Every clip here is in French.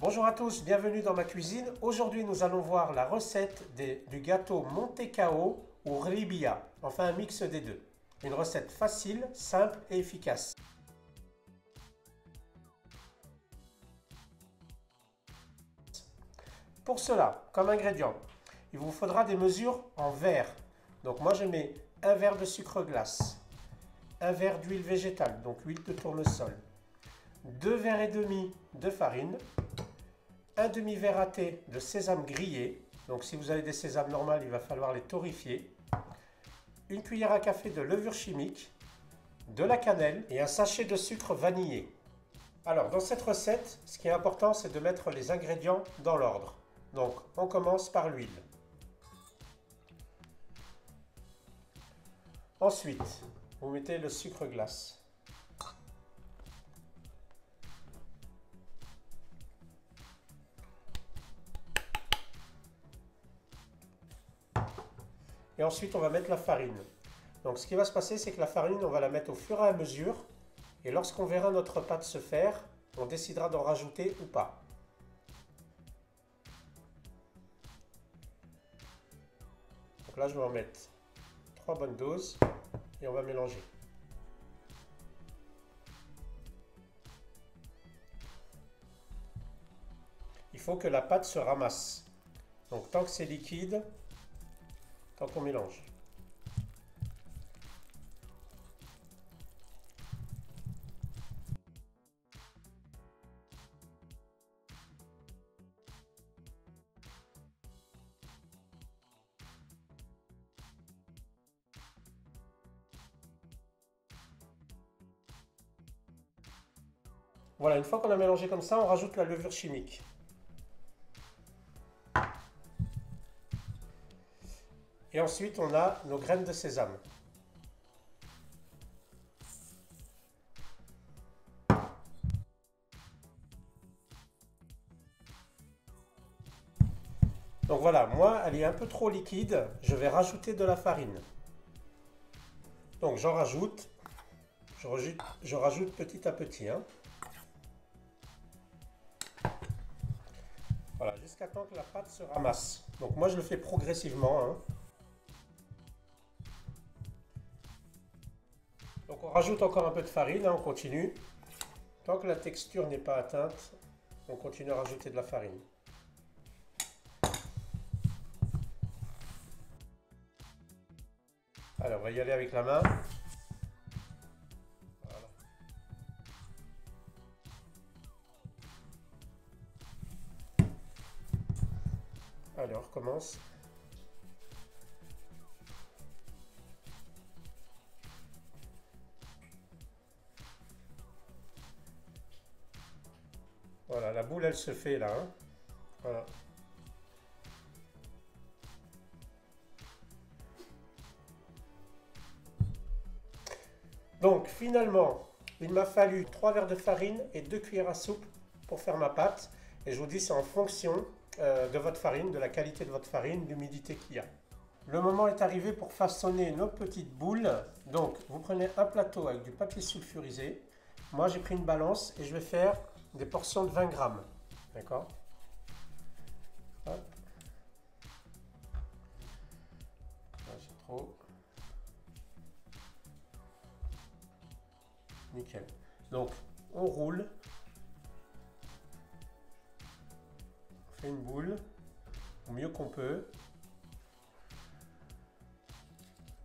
Bonjour à tous, bienvenue dans ma cuisine. Aujourd'hui, nous allons voir la recette du gâteau Monte Cao ou Ribia, enfin un mix des deux. Une recette facile, simple et efficace. Pour cela, comme ingrédient, il vous faudra des mesures en verre. Donc moi je mets un verre de sucre glace, un verre d'huile végétale, donc huile de tournesol, 2 verres et demi de farine, un demi-verre à thé de sésame grillé, donc si vous avez des sésames normales, il va falloir les torréfier, une cuillère à café de levure chimique, de la cannelle et un sachet de sucre vanillé. Alors dans cette recette, ce qui est important, c'est de mettre les ingrédients dans l'ordre. Donc on commence par l'huile. Ensuite, vous mettez le sucre glace. Et ensuite, on va mettre la farine. Donc ce qui va se passer, c'est que la farine, on va la mettre au fur et à mesure. Et lorsqu'on verra notre pâte se faire, on décidera d'en rajouter ou pas. Donc là, je vais en mettre 3 bonnes doses et on va mélanger. Il faut que la pâte se ramasse. Donc tant que c'est liquide, tant qu'on mélange. Voilà, une fois qu'on a mélangé comme ça, on rajoute la levure chimique. Et ensuite, on a nos graines de sésame. Donc voilà, moi, elle est un peu trop liquide. Je vais rajouter de la farine. Donc j'en rajoute. Je rajoute petit à petit. Voilà, jusqu'à temps que la pâte se ramasse. Donc moi, je le fais progressivement. Donc on rajoute encore un peu de farine, on continue. Tant que la texture n'est pas atteinte, on continue à rajouter de la farine. Alors on va y aller avec la main. Voilà. Alors commence. Voilà, la boule elle se fait là. Voilà. Donc finalement, il m'a fallu 3 verres de farine et 2 cuillères à soupe pour faire ma pâte. Et je vous dis, c'est en fonction de votre farine, de la qualité de votre farine, de l'humidité qu'il y a. Le moment est arrivé pour façonner nos petites boules. Donc vous prenez un plateau avec du papier sulfurisé. Moi j'ai pris une balance et je vais faire des portions de 20 grammes. D'accord? Hop. Là, j'ai trop. Nickel. Donc, on roule. On fait une boule au mieux qu'on peut.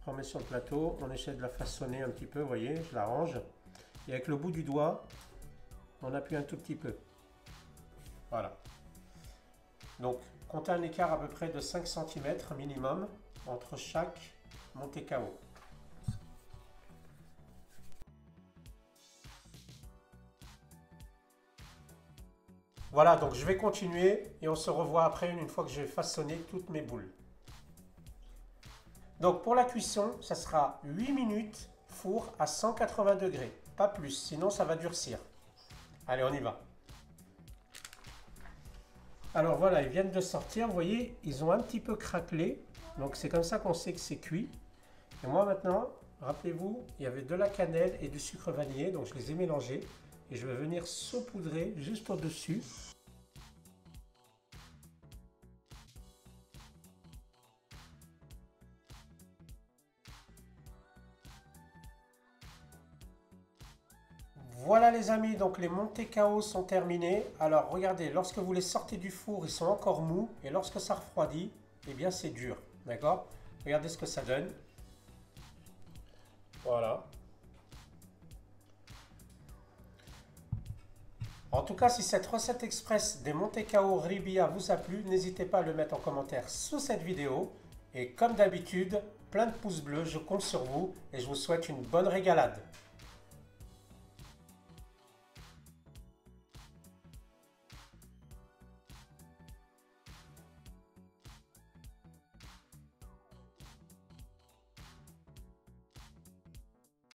On met sur le plateau. On essaie de la façonner un petit peu. Vous voyez, je l'arrange. Et avec le bout du doigt, on appuie un tout petit peu. Voilà. Donc, comptez un écart à peu près de 5 cm minimum entre chaque Monte Cao. Voilà, donc je vais continuer et on se revoit après une fois que j'ai façonné toutes mes boules. Donc pour la cuisson, ça sera 8 minutes, four à 180 degrés, pas plus, sinon ça va durcir. Allez, on y va. Alors voilà, ils viennent de sortir, vous voyez, ils ont un petit peu craquelé, donc c'est comme ça qu'on sait que c'est cuit. Et moi maintenant, rappelez-vous, il y avait de la cannelle et du sucre vanillé, donc je les ai mélangés. Et je vais venir saupoudrer juste au-dessus. Voilà les amis, donc les Monte Cao sont terminés. Alors regardez, lorsque vous les sortez du four, ils sont encore mous. Et lorsque ça refroidit, eh bien c'est dur. D'accord? Regardez ce que ça donne. Voilà. En tout cas, si cette recette express des Monte Cao Ribia vous a plu, n'hésitez pas à le mettre en commentaire sous cette vidéo. Et comme d'habitude, plein de pouces bleus, je compte sur vous et je vous souhaite une bonne régalade.